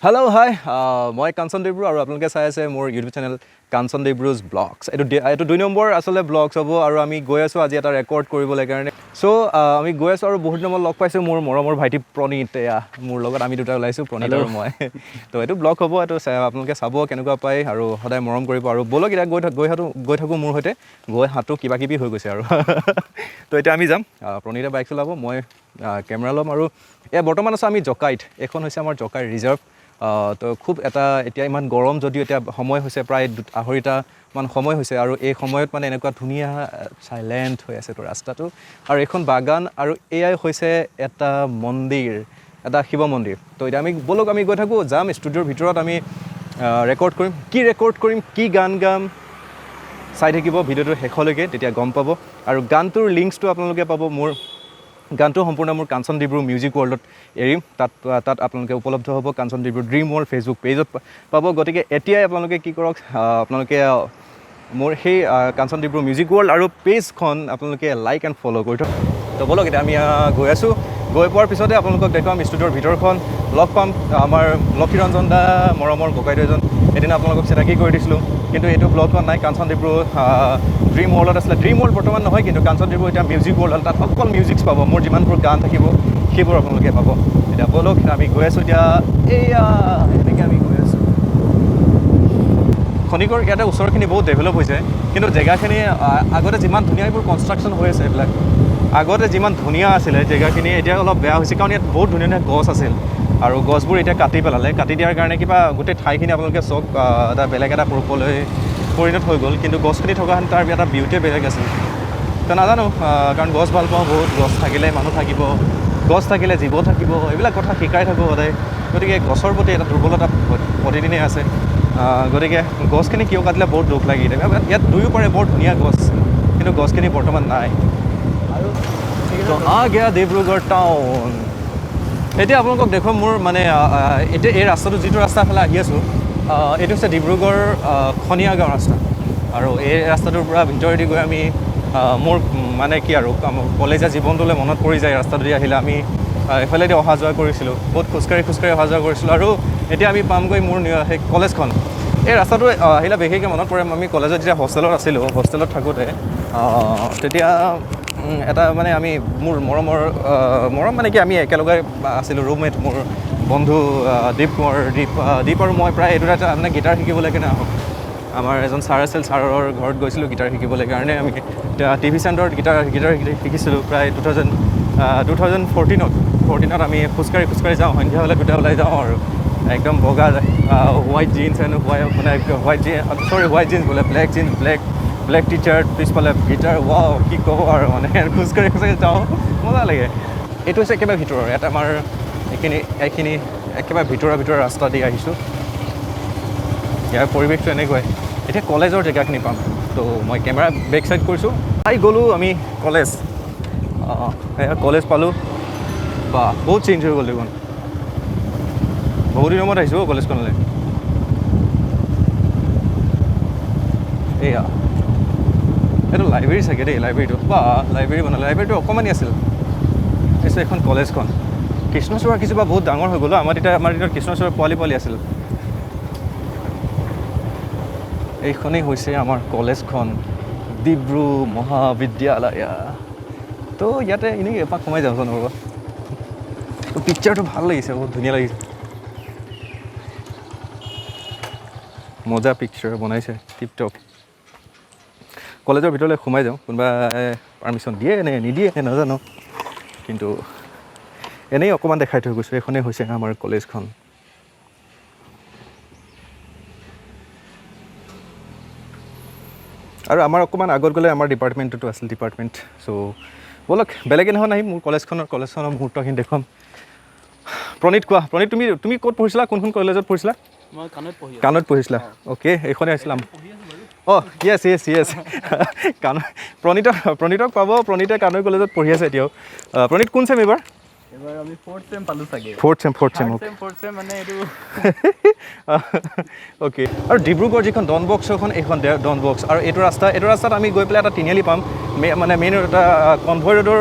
Hello' হাই মই কাঞ্চন দেৱব্ৰু আৰু আপোনালোকে চাই আছে মোৰ ইউটিউব চেনেল কাঞ্চন দেৱব্ৰুজ ব্লগছ। এইটো 2 নম্বৰ আচলতে ব্লগছ হ'ব আৰু আমি গৈ আছোঁ আজি এটা ৰেকৰ্ড কৰিবলৈ কাৰণে। চ' আমি গৈ আছোঁ আৰু বহুত দিনৰ লগ পাইছোঁ মোৰ মৰমৰ ভাইটি প্ৰণীত। এয়া মোৰ লগত আমি দুটা ওলাইছোঁ, প্ৰণীত আৰু মই। তো এইটো ব্লগ হ'ব, এইটো আপোনালোকে চাব কেনেকুৱা পায় আৰু সদায় মৰম কৰিব। আৰু ব'লক এতিয়া গৈ থাকোঁ মোৰ সৈতে, গৈ হাতটো কিবা কিবি হৈ গৈছে আৰু। তো এতিয়া আমি যাম, প্ৰণীতে বাইক চলাব, মই কেমেৰা ল'ম। আৰু বৰ্তমান আছোঁ আমি জকাইত। এইখন হৈছে আমাৰ জকাই ৰিজাৰ্ভ। তো খুব এতিয়া ইমান গৰম যদিও এতিয়া সময় হৈছে প্ৰায় 2:30মান সময় হৈছে আৰু এই সময়ত মানে এনেকুৱা ধুনীয়া চাইলেণ্ট হৈ আছে তো ৰাস্তাটো আৰু এইখন বাগান আৰু এয়াই হৈছে এটা মন্দিৰ, এটা শিৱ মন্দিৰ। তো এতিয়া ব'লক আমি গৈ থাকোঁ, যাম ষ্টুডিঅ'ৰ ভিতৰত, আমি ৰেকৰ্ড কৰিম, কি গান গাম চাই থাকিব ভিডিঅ'টোৰ শেষলৈকে, তেতিয়া গম পাব। আৰু গানটোৰ লিংকছটো আপোনালোকে পাব, মোৰ গানটো সম্পূৰ্ণ মোৰ কাঞ্চন দেৱব্ৰু মিউজিক ৱৰ্ল্ডত এৰিম, তাত আপোনালোকে উপলব্ধ হ'ব। কাঞ্চন দেৱব্ৰু ড্ৰিম ৱৰ্ল্ড ফেচবুক পেজত পাব। গতিকে এতিয়াই আপোনালোকে কি কৰক, আপোনালোকে মোৰ সেই কাঞ্চন দেৱব্ৰু মিউজিক ৱৰ্ল্ড আৰু পেজখন আপোনালোকে লাইক এণ্ড ফ'ল' কৰি থওক। তো ব'লক এতিয়া আমি গৈ আছোঁ, গৈ পোৱাৰ পিছতে আপোনালোকক দেখুৱাম ষ্টুডিঅ'ৰ ভিতৰখন, লগ পাম আমাৰ লক্ষীৰঞ্জন দা, মৰমৰ ককাইদেউজন। এদিন আপোনালোকক চিনাকি কৰি দিছিলোঁ, কিন্তু এইটো ব্লগখন নাই, কাঞ্চন দেৱব্ৰু ড্ৰিম ৱৰ্ল্ডত আছিলে। ড্ৰিম ৱৰ্ল্ড বৰ্তমান নহয়, কিন্তু কাঞ্চন দেৱব্ৰু এতিয়া মিউজিক ৱৰ্ল্ড, তাত অকল মিউজিকছ পাব, মোৰ যিমানবোৰ গান থাকিব সেইবোৰ আপোনালোকে পাব। এতিয়া ব'লক আমি গৈ আছোঁ, এতিয়া এনেকৈ আমি গৈ আছোঁ। খনিকৰ ইয়াতে ওচৰখিনি বহুত ডেভেলপ হৈছে, কিন্তু জেগাখিনি আগতে যিমান ধুনীয়া এইবোৰ কনষ্ট্ৰাকশ্যন হৈ আছে, এইবিলাক আগতে যিমান ধুনীয়া আছিলে জেগাখিনি, এতিয়া অলপ বেয়া হৈছে, কাৰণ ইয়াত বহুত ধুনীয়া ধুনীয়া গছ আছিল আৰু গছবোৰ এতিয়া কাটি পেলালে। কাটি দিয়াৰ কাৰণে কিবা গোটেই ঠাইখিনি আপোনালোকে চাওক এটা বেলেগ এটা ৰূপলৈ পৰিণত হৈ গ'ল, কিন্তু গছখিনি থকাহেঁতেন তাৰ এটা বিউটিয়ে বেলেগ আছিল। তো নাজানো, কাৰণ গছ ভাল পাওঁ বহুত, গছ থাকিলে মানুহ থাকিব, গছ থাকিলে জীৱ থাকিব, এইবিলাক কথা শিকাই থাকোঁ সদায়। গতিকে গছৰ প্ৰতি এটা দুৰ্বলতা প্ৰতিদিনেই আছে। গতিকে গছখিনি কিয় কাটিলে বহুত দুখ লাগি থাকে। ইয়াত দুয়োপাৰে বৰ ধুনীয়া গছ, কিন্তু গছখিনি বৰ্তমান নাই। তো গয়া ডিব্ৰুগড় টাউন। এতিয়া আপোনালোকক দেখুৱাম মোৰ মানে এতিয়া এই ৰাস্তাটো, যিটো ৰাস্তাৰ ফালে আহি আছোঁ, এইটো হৈছে ডিব্ৰুগড় খনিয়া গাঁও ৰাস্তা। আৰু এই ৰাস্তাটোৰ পৰা ভিতৰেদি গৈ আমি মোৰ মানে কি আৰু কলেজীয়া জীৱনটোলৈ মনত পৰি যায়। ৰাস্তাটোদি আহিলে আমি এইফালেদি অহা যোৱা কৰিছিলোঁ, বহুত খোজকাঢ়ি অহা যোৱা কৰিছিলোঁ। আৰু এতিয়া আমি পামগৈ মোৰ সেই কলেজখন। এই ৰাস্তাটো আহিলে বিশেষকৈ মনত পৰে, আমি কলেজত যেতিয়া হোষ্টেলত আছিলোঁ, হোষ্টেলত থাকোঁতে তেতিয়া এটা মানে মোৰ মৰম মানে কি, আমি একেলগে আছিলোঁ, ৰুমমেট, মোৰ বন্ধু দীপ আৰু মই প্ৰায় এইটো এটা মানে গীটাৰ শিকিবলৈ কাৰণে আহোঁ। আমাৰ এজন ছাৰ আছিল, ছাৰৰ ঘৰত গৈছিলোঁ গীটাৰ শিকিবলৈ কাৰণে। আমি টিভি চেণ্টাৰত গীটাৰ শিকিছিলোঁ প্ৰায় 2014ত আমি খোজকাঢ়ি যাওঁ, সন্ধিয়া হ'লে দুটা ওলাই যাওঁ আৰু একদম বগা white jeans and white jeans বোলে ব্লেক টি চাৰ্ট, পিছফালে গীটাৰ, ৱাও কি ক'ব আৰু মানে খোজকাঢ়ি যাওঁ, মজা লাগে। এইটো হৈছে একেবাৰে ভিতৰৰ, ইয়াত আমাৰ এইখিনি একেবাৰে ভিতৰৰ ৰাস্তা দি আহিছোঁ। ইয়াৰ পৰিৱেশটো এনেকুৱাই। এতিয়া কলেজৰ জেগাখিনি পাম, তো মই কেমেৰা বেক চাইড কৰিছোঁ, গ'লোঁ আমি কলেজ। কলেজ পালোঁ, বা বহুত চেঞ্জ হৈ গ'ল দেখোন, বহুত দিনৰ মূৰত আহিছোঁ কলেজখনলৈ। এইটো লাইব্ৰেৰী চাগে দেই, লাইব্ৰেৰীটো লাইব্ৰেৰী বনালে, লাইব্ৰেৰীটো অকণমানি আছিল। তাৰপিছত এখন কলেজখন কৃষ্ণচূড়া কিছুবা বহুত ডাঙৰ হৈ গ'ল। আমাৰ দিনত কৃষ্ণচূড়া পোৱালি আছিল। এইখনেই হৈছে আমাৰ কলেজখন, ডিব্ৰু মহাবিদ্যালয়। তো ইয়াতে এনেই এপাক সোমাই যাওঁচোন ৰ'ব। তো পিকচাৰটো ভাল লাগিছে, বহুত ধুনীয়া লাগিছে, মজা পিকচাৰ বনাইছে, টিপটপ। কলেজৰ ভিতৰলৈ সোমাই যাওঁ, কোনোবাই পাৰ্মিশ্যন দিয়ে নে নিদিয়ে নাজানো, কিন্তু এনেই অকণমান দেখাই থৈ গৈছোঁ। এইখনেই হৈছে আমাৰ কলেজখন। আৰু আমাৰ অকণমান আগত গ'লে আমাৰ ডিপাৰ্টমেণ্টতো আছিল ডিপাৰ্টমেণ্ট। চ' ব'লক বেলেগ এদিনাখন আহিম, মোৰ কলেজখনৰ মুহূৰ্তখিনি দেখুৱাম। প্ৰণীত কোৱা, প্ৰণীত তুমি ক'ত পঢ়িছিলা, কোনখন কলেজত পঢ়িছিলা? মই কাণত পঢ়িছিলা, অ'কে, এইখনে আছিলাম। য়েছ প্ৰণীতক পাব, প্ৰণীতে কানৈ কলেজত পঢ়ি আছে এতিয়াও। প্ৰণীত কোন চেম এইবাৰ? এবাৰ আমি 4th চেম পালোঁ চাগে। 4th চেম ফ'ৰ্থ চেম মানে এইটো অ'কে। আৰু ডিব্ৰুগড় যিখন ডন বক্সখন, এইখন ডন বক্স। আৰু এইটো ৰাস্তাত আমি গৈ পেলাই এটা তিনিআলি পাম, মানে মেইন এটা কনভয় ৰোডৰ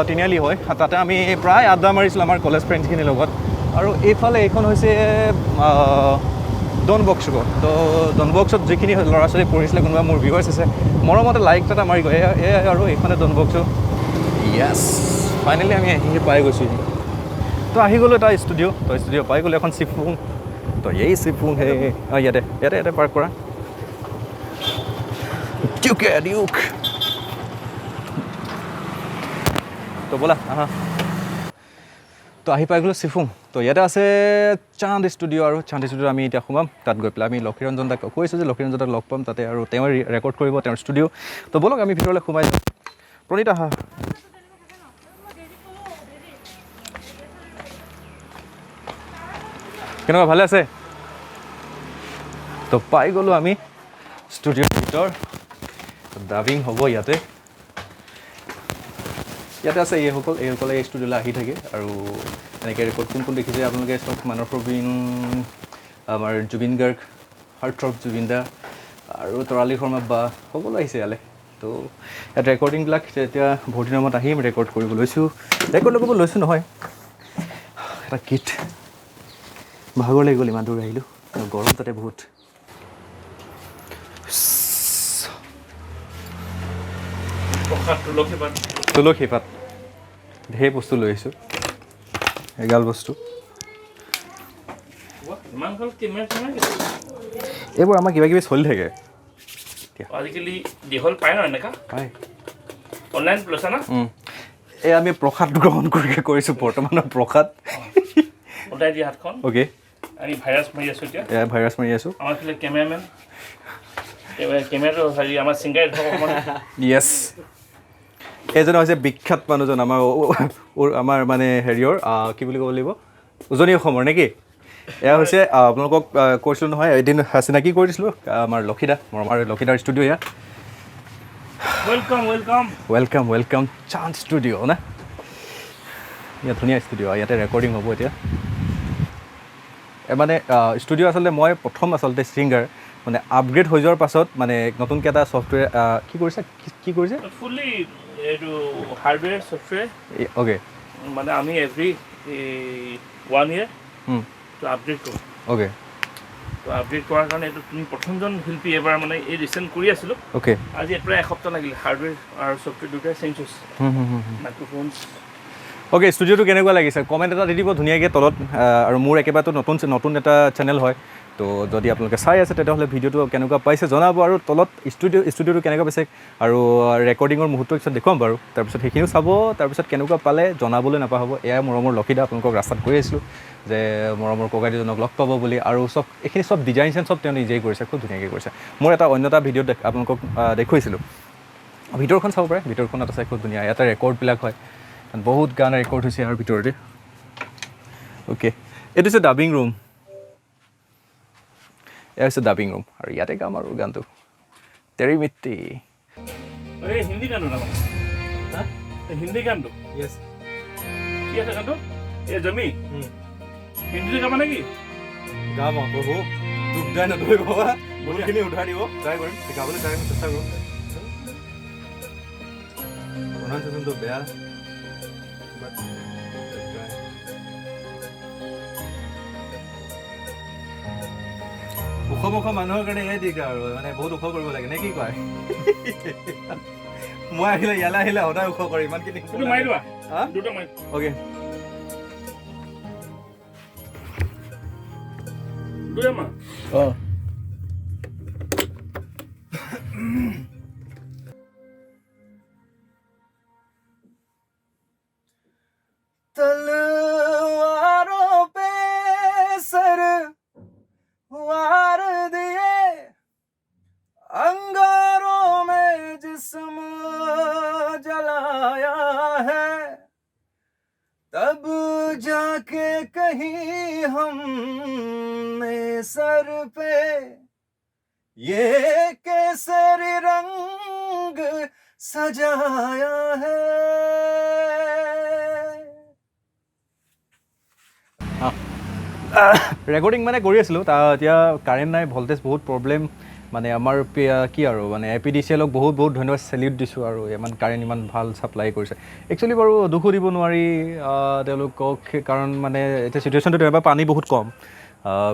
তিনিআলি হয়। তাতে আমি প্ৰায় আড্ডা মাৰিছিলোঁ আমাৰ কলেজ ফ্ৰেণ্ডছখিনিৰ লগত। আৰু এইফালে এইখন হৈছে ডন বক্স তো ডন বক্সত যিখিনি ল'ৰা ছোৱালী পঢ়িছিলে কোনোবা মোৰ ভিউৱাৰ্ছ আছে মৰমতে লাইক এটা মাৰি গৈ এয়া আৰু এইখনে ডন বক্স য়েছ ফাইনেলি আমি আহি পাই গৈছোঁ তো আহি গ'লোঁ এটা ষ্টুডিঅ' তো ষ্টুডিঅ' পাই গ'লোঁ এখন চিফুং তো এই চিফুং হে ইয়াতে পাৰ্ক কৰা ডিউক তো ব'লা আহা তো আহি পাই গ'লোঁ চিফুং তো ইয়াতে আছে চান্দ ষ্টুডিঅ' আৰু চান্দ ষ্টুডিঅ'ত আমি এতিয়া সোমাম তাত গৈ পেলাই আমি লক্ষীৰঞ্জন দাক কৈছোঁ যে লক্ষীৰঞ্জন দাক লগ পাম তাতে আৰু তেওঁ ৰেকৰ্ড কৰিব তেওঁৰ ষ্টুডিঅ' তো ব'লক আমি ভিতৰলৈ সোমাই যাওঁ প্ৰণীত আহা কেনেকুৱা ভালে আছে তো পাই গ'লোঁ আমি ষ্টুডিঅ'ৰ ভিতৰ ডাবিং হ'ব ইয়াতে আছে এইসকলে এই ষ্টুডিঅ'লৈ আহি থাকে আৰু এনেকৈ ৰেকৰ্ড কোন দেখিছে আপোনালোকে চব মানস প্ৰবীণ আমাৰ জুবিন গাৰ্গ হাৰ্টথ্ৰব জুবিন দা আৰু তৰালি শৰ্মা বা সকলো আহিছে ইয়ালৈ তো ইয়াত ৰেকৰ্ডিংবিলাক এতিয়া বহুত দিনৰ মূৰত আহিম ৰেকৰ্ড কৰিব লৈছোঁ নহয় এটা কিট ভাগৰ লাগি গ'ল ইমান দূৰ আহিলোঁ গৰম তাতে বহুত তুলসী পাত ঢেৰ বস্তু লৈ আহিছোঁ এগাল বস্তু এইবোৰ আমাৰ কিবা কিবি চলি থাকে আজিকালি দীঘল পায় ন এনেকা পায় অনলাইন লৈছা না এই আমি প্ৰসাদ গ্ৰহণ কৰিছোঁ বৰ্তমানৰ প্ৰসাদ ওলাই দিয়া হাতখন অ'কে আমি ভাইৰাছ মাৰি আছোঁ এতিয়া এয়া ভাইৰাছ মাৰি আছোঁ আমাৰ ফালে কেমেৰামেন কেমেৰাটো হেৰি আমাৰ ছিংগাৰ য়েছ এইজন হৈছে বিখ্যাত মানুহজন আমাৰ মানে হেৰিয়ৰ কি বুলি ক'ব লাগিব উজনি অসমৰ নেকি এয়া হৈছে আপোনালোকক কৈছিলোঁ নহয় এদিন চিনাকি কৰি দিছিলোঁ আমাৰ লক্ষীদাৰ ষ্টুডিঅ' ইয়াত ৱেলকাম চান্দ ষ্টুডিঅ' না ইয়াত ধুনীয়া ষ্টুডিঅ' ইয়াতে ৰেকৰ্ডিং হ'ব এতিয়া মানে ষ্টুডিঅ' আচলতে মই প্ৰথম ছিংগাৰ মানে আপগ্ৰেড হৈ যোৱাৰ পাছত মানে নতুনকৈ এটা ছফ্টৱেৰ কি কৰিছে ফুল্লি এইটো হাৰ্ডৱেৰ ছফ্টৱেৰ অ'কে মানে আমি এভৰি 1 year তো আপডেট কৰোঁ অ'কে তো আপডেট কৰাৰ কাৰণে এইটো তুমি প্ৰথমজন শিল্পী এবাৰ মানে এই ৰিচেণ্ট কৰি আছিলোঁ অ'কে আজি প্ৰায় এসপ্তাহ লাগিলে হাৰ্ডৱেৰ আৰু ছফ্টৱেৰ দুটাই চেঞ্জ হৈছে মাইক্ৰ'ফোনছ অ'কে ষ্টুডিঅ'টো কেনেকুৱা লাগিছে কমেণ্ট এটা দি দিব ধুনীয়াকৈ তলত আৰু মোৰ একেবাৰেতো নতুন এটা চেনেল হয় তো যদি আপোনালোকে চাই আছে তেতিয়াহ'লে ভিডিঅ'টো কেনেকুৱা পাইছে জনাব আৰু তলত ষ্টুডিঅ'টো কেনেকুৱা পাইছে আৰু ৰেকৰ্ডিঙৰ মুহূৰ্তৰ পিছত দেখুৱাম বাৰু তাৰপিছত সেইখিনিও চাব তাৰপিছত কেনেকুৱা পালে জনাবলৈ নাপাহৰিব এয়া মৰমৰ লক্ষীদা আপোনালোকক ৰাস্তাত কৈ আছিলোঁ যে মৰমৰ ককাইদেউজনক লগ পাব বুলি আৰু এইখিনি চব ডিজাইন চব তেওঁ নিজেই কৰিছে খুব ধুনীয়াকৈ কৰিছে মোৰ এটা অন্য এটা ভিডিঅ'ত আপোনালোকক দেখুৱাইছিলোঁ ভিতৰখন চাব পাৰে ভিতৰখনত আছে খুব ধুনীয়া ইয়াতে ৰেকৰ্ডবিলাক হয় বহুত গান ৰেকৰ্ড হৈছে ইয়াৰ ভিতৰতে অ'কে এইটো হৈছে ডাবিং ৰুম এয়া হৈছে ডাবিং ৰুম আৰু ইয়াতে গাম আৰু গানটো তেৰি মিট্টি এই হিন্দী গানটো নাম হিন্দী গানটো য়েছ কি আছে গানটো এই জমি হিন্দীটো গাবা নেকি গাম প্ৰভু দুখ দাই নধৰিব বহুতখিনি উঠাই দিব ট্ৰাই কৰিম শিকাবলৈ চেষ্টা কৰিম প্ৰনাউন্সিয়েশ্যনটো বেয়া ওখ মানুহৰ কাৰণে এয়াই দিগদাৰ আৰু মানে বহুত ওখ কৰিব লাগে নে কি কয় মই ইয়ালৈ আহিলে সদায় ওখ কৰে ইমানখিনি মাৰি লোৱা দুটা মাৰি অ'কে দুটা মা तलवारों पे सर वार दिए अंगारों में जिस्म जलाया है तब जाके कहीं हमने सर पे ये केसरी रंग सजाया है ৰেকৰ্ডিং মানে কৰি আছিলোঁ এতিয়া কাৰেণ্ট নাই ভল্টেজ বহুত প্ৰব্লেম মানে আমাৰ কি আৰু মানে APDCLক বহুত বহুত ধন্যবাদ চেলিউট দিছোঁ আৰু ইমান কাৰেণ্ট ইমান ভাল ছাপ্লাই কৰিছে একচুৱেলি বাৰু দুখো দিব নোৱাৰি তেওঁলোকক কাৰণ মানে এতিয়া চিটুৱেশ্যনটো তেনেকুৱা পানী বহুত কম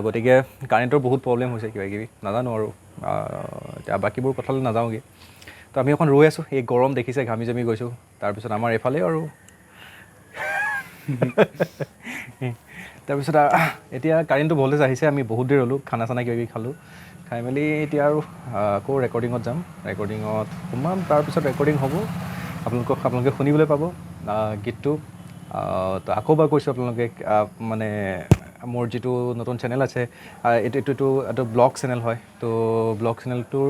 গতিকে কাৰেণ্টৰ বহুত প্ৰব্লেম হৈছে কিবা কিবি নাজানো আৰু এতিয়া বাকীবোৰ কথালৈ নাযাওঁগৈ তো আমি এখন ৰৈ আছোঁ এই গৰম দেখিছে ঘামি জামি গৈছোঁ তাৰপিছত আমাৰ এইফালে আৰু তাৰপিছত এতিয়া কাৰেণ্টটো ভল্টেজ আহিছে আমি বহুত দেৰি ৰ'লোঁ খানা চানা কিবা কিবি খালোঁ খাই মেলি এতিয়া আৰু আকৌ ৰেকৰ্ডিঙত যাম ৰেকৰ্ডিঙত সোমাম তাৰপিছত ৰেকৰ্ডিং হ'ব আপোনালোকে শুনিবলৈ পাব গীতটো তো আকৌ এবাৰ কৈছোঁ আপোনালোকে মানে মোৰ যিটো নতুন চেনেল আছে এইটো ব্লগ চেনেল হয় তো ব্লগ চেনেলটোৰ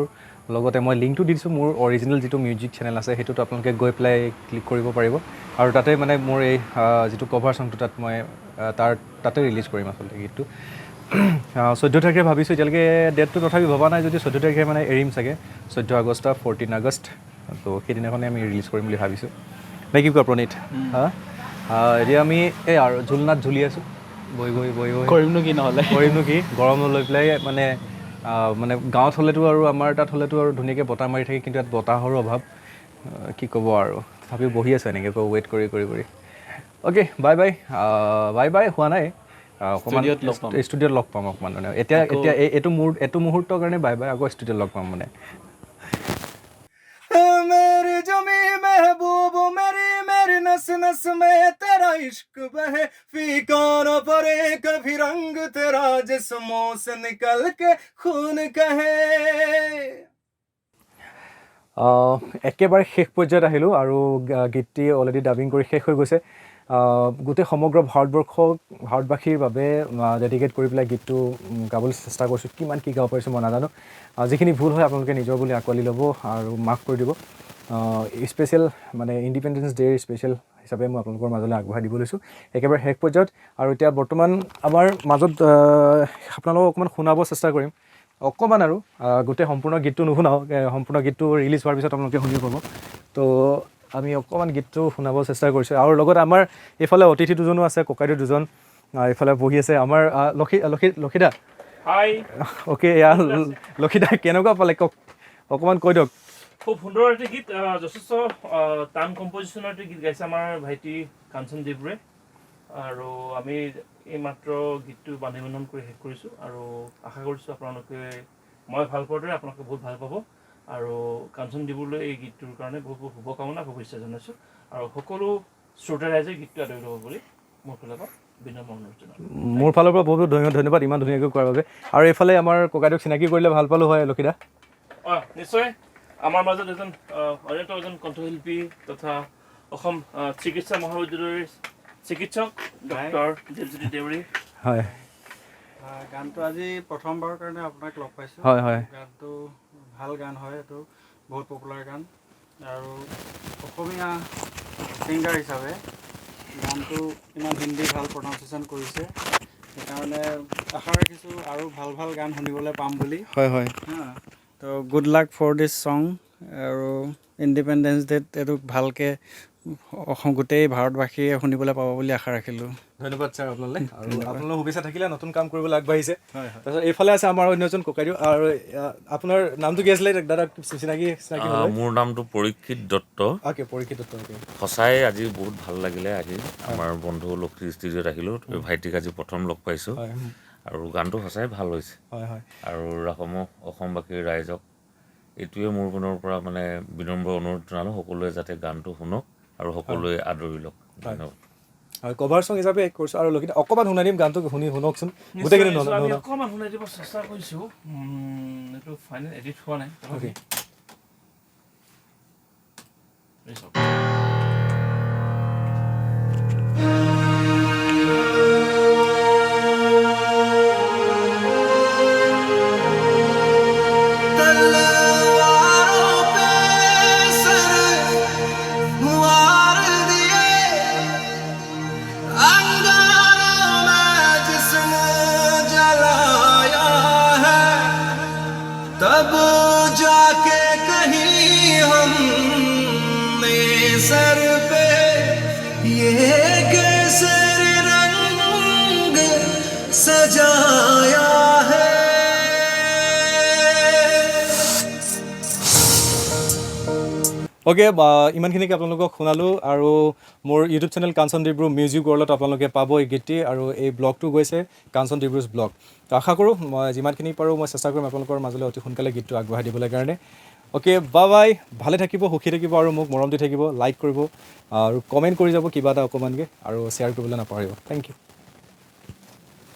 লগতে মই লিংকটো দি দিছোঁ মোৰ অৰিজিনেল যিটো মিউজিক চেনেল আছে সেইটোত আপোনালোকে গৈ পেলাই ক্লিক কৰিব পাৰিব আৰু তাতে মানে মোৰ এই যিটো কভাৰ চংটো তাত মই তাতে ৰিলিজ কৰিম আচলতে গীতটো 14 তাৰিখে ভাবিছোঁ এতিয়ালৈকে ডেটটো তথাপি ভবা নাই যদি 14 তাৰিখে মানে এৰিম চাগে 14 আগষ্ট 14 আগষ্ট তো সেইদিনাখনে আমি ৰিলিজ কৰিম বুলি ভাবিছোঁ নে কি কোৱা প্ৰণীত এতিয়া আমি এই আৰু ঝুলনাত ঝুলি আছোঁ বহি কৰিমনো কি নহ'লে কৰিমনো কি গৰম লৈ পেলাই মানে গাঁৱত হ'লেতো আৰু আমাৰ তাত হ'লেতো আৰু ধুনীয়াকৈ বতাহ মাৰি থাকে কিন্তু ইয়াত বতাহৰো অভাৱ কি ক'ব আৰু তথাপিও বহি আছোঁ এনেকৈ ৱেইট কৰি অ'কে বাই বাই হোৱা নাই অকণমান ষ্টুডিঅ'ত লগ পাম অকণমান মানে এতিয়া এইটো মুহূৰ্তৰ কাৰণে বাই আকৌ ষ্টুডিঅ'ত লগ পাম মানে मेरी जमी महबूब मेरी नस नस में तेरा इश्क बहे फीका न पड़े कभी रंग तेरा जिस्मों से निकल के खून कहे একেবাৰে শেষ পৰ্যায়ত আহিলোঁ আৰু গীতটি অলৰেডি ডাবিং কৰি শেষ হৈ গৈছে গোটেই সমগ্ৰ ভাৰতবাসীৰ বাবে ডেডিকেট কৰি পেলাই গীতটো গাবলৈ চেষ্টা কৰিছোঁ কিমান কি গাব পাৰিছোঁ মই নাজানো যিখিনি ভুল হয় আপোনালোকে নিজৰ বুলি আঁকোৱালি ল'ব আৰু মাফ কৰি দিব স্পেচিয়েল মানে ইণ্ডিপেণ্ডেঞ্চ ডে'ৰ স্পেচিয়েল হিচাপে মই আপোনালোকৰ মাজলৈ আগবঢ়াই দিব লৈছোঁ একেবাৰে শেষ পৰ্যায়ত আৰু এতিয়া বৰ্তমান আমাৰ মাজত আপোনালোকক অকণমান শুনাব চেষ্টা কৰিম অকণমান আৰু গোটেই সম্পূৰ্ণ গীতটো নুশুনাওঁ সম্পূৰ্ণ গীতটো ৰিলিজ হোৱাৰ পিছত আপোনালোকে শুনিব পাব তো আমি অকণমান গীতটো শুনাব চেষ্টা কৰিছোঁ আৰু লগতে আমাৰ এইফালে অতিথি দুজনো আছে ককাইদেউ দুজন এইফালে বহি আছে আমাৰ লক্ষিদা হাই অ'কে এয়া লক্ষিদা কেনেকুৱা পালে কওক অকণমান কৈ দিয়ক খুব সুন্দৰ এটা গীত যথেষ্ট টান কম্পজিশ্যনৰ এটা গীত গাইছে আমাৰ ভাইটি কাঞ্চন দেৱৰে আৰু আমি এইমাত্ৰ গীতটো বান্ধি কৰি শেষ কৰিছোঁ আৰু আশা কৰিছোঁ আপোনালোকে মই ভাল পোৱাৰ দৰে আপোনালোকে বহুত ভাল পাব আৰু কাঞ্চন দেৱলৈ এই গীতটোৰ কাৰণে বহুত শুভকামনা শুভেচ্ছা জনাইছোঁ আৰু সকলো শ্ৰোতা ৰাইজে গীতটো আদৰি ল'ব বুলি মোৰ ফালৰ পৰা বিনম্ৰ অনুৰোধ জনালোঁ মোৰ ফালৰ পৰা বহুত ধন্যবাদ ইমান ধুনীয়াকৈ কোৱাৰ বাবে আৰু এইফালে আমাৰ ককাইদেউক চিনাকি কৰিলে ভাল পালোঁ হয় লক্ষিদা নিশ্চয় আমাৰ মাজত অন্যতম এজন কণ্ঠশিল্পী তথা অসম চিকিৎসা মহাবিদ্যালয়ৰ চিকিৎসক ডক্টৰ দেৱজ্যোতি দেউৰী হয় গানটো আজি প্ৰথমবাৰৰ কাৰণে আপোনাক লগ পাইছোঁ হয় গানটো ভাল গান হয় এইটো বহুত পপুলাৰ গান আৰু অসমীয়া ছিংগাৰ হিচাপে গানটো ইমান হিন্দী ভাল প্ৰনাউন্সিয়েশ্যন কৰিছে সেইকাৰণে আশা ৰাখিছোঁ আৰু ভাল গান শুনিবলৈ পাম বুলি হয় তো good luck for this song আৰু ইণ্ডিপেণ্ডেঞ্চ ডে'ত এইটো ভালকৈ গোটেই ভাৰতবাসীয়ে শুনিবলৈ পাব বুলি আশা ৰাখিলোঁ ধন্যবাদ ছাৰ আপোনালৈ আৰু আপোনালোকৰ শুভেচ্ছা থাকিলে নতুন কাম কৰিবলৈ আগবাঢ়িছে তাৰপিছত এইফালে আছে আমাৰ অন্য এজন ককাইদেউ আৰু আপোনাৰ নামটো কি আছিলে দাদা চিনাকি মোৰ নামটো পৰীক্ষিত দত্ত অ'কে পৰীক্ষিত দত্ত সঁচাই আজি বহুত ভাল লাগিলে আহি আমাৰ বন্ধু লক্ষী ষ্টুডিঅ'ত আহিলোঁ ভাইটিক আজি প্ৰথম লগ পাইছোঁ আৰু গানটো সঁচাই ভাল হৈছে আৰু অসমবাসীৰ ৰাইজক এইটোৱে মোৰ মনৰ পৰা মানে বিনম্ৰ অনুৰোধ জনালোঁ সকলোৱে যাতে গানটো শুনক আৰু সকলোৱে আদৰি লওক ধন্যবাদ আৰু কভাৰ চং হিচাপে কৰিছোঁ আৰু লক্ষিত অকণমান শুনাই দিম গানটো শুনকচোন গোটেইখিনি অকণমান শুনাই দিব চেষ্টা কৰিছোঁ এইটো ফাইনেল এডিট হোৱা নাই तब जाके कहीं हमने सर पे ये केसरी रंग सजाया है অ'কে ইমানখিনিকে আপোনালোকক শুনালোঁ আৰু মোৰ ইউটিউব চেনেল কাঞ্চন ডিব্ৰু মিউজিক ৱৰ্ল্ডত আপোনালোকে পাব এই গীতটি আৰু এই ব্লগটো গৈছে কাঞ্চন ডিব্ৰুজ ব্লগ তো আশা কৰোঁ মই যিমানখিনি পাৰোঁ মই চেষ্টা কৰিম আপোনালোকৰ মাজলৈ অতি সোনকালে গীতটো আগবঢ়াই দিবলৈ কাৰণে অ'কে বাই ভালে থাকিব সুখী থাকিব আৰু মোক মৰম দি থাকিব লাইক কৰিব আৰু কমেণ্ট কৰি যাব কিবা এটা অকণমানকৈ আৰু শ্বেয়াৰ কৰিবলৈ নাপাহৰিব থেংক ইউ